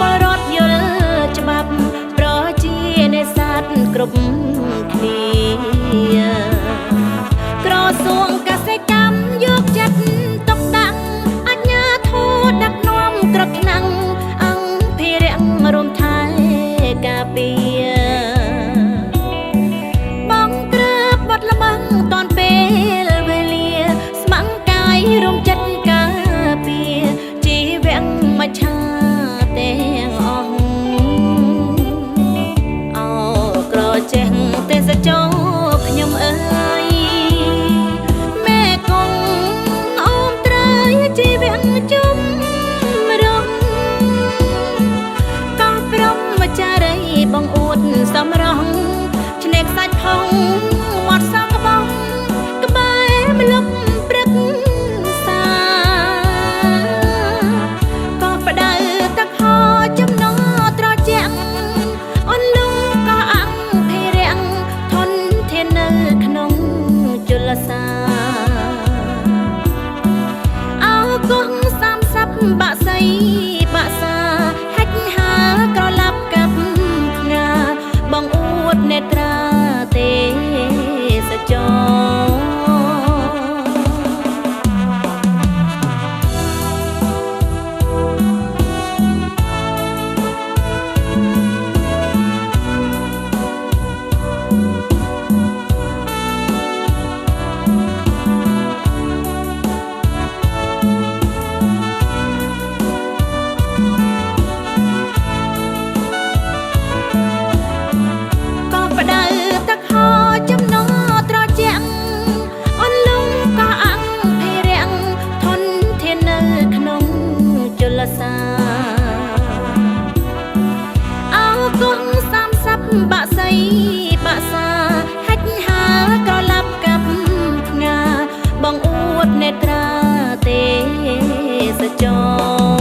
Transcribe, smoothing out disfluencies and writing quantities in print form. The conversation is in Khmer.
ពលរដ្ឋយល់ច្បាប់ប្រជានេសាទគ្រប់គ្នាក្រសួងកសិកម្មយកចិត្តទុកដាក់អាជ្ញាធរដឹកនាំគ្រប់ឆ្នាំអង្គភិរៈរួមថែការពារបងក្រើបបាត់ល្បឹងតាន់ពេលវេលាស្ម័គ្រកាយរួមចិត្តការពារជីវៈមច្ឆាទាំងអស់អោក្រចេះទេសចរខ្ញុំអើយមេកងអូមត្រើយជីវៈជុំរំកោះព្រំចារីបងអួតសំរងឆ្នេរខ្សាច់ផងវត្តសងក្បងក្បែរម្លប់ព្រឹកសាក៏ផ្ដៅទឹកហោចំណងត្រជាក់អនលងក៏អង្គភិរៈធនធាននៅក្នុងជលសាអោកង30បាក់សៃបាក់សាហិចហាក្រឡាប់កាប់ផ្ងាបងអួតនេត្រាទេសចរអោកង30បាក់សៃបាក់សាហិចហាក្រឡាប់កាប់ផ្ងាបងអួតនេត្រាទេសចរ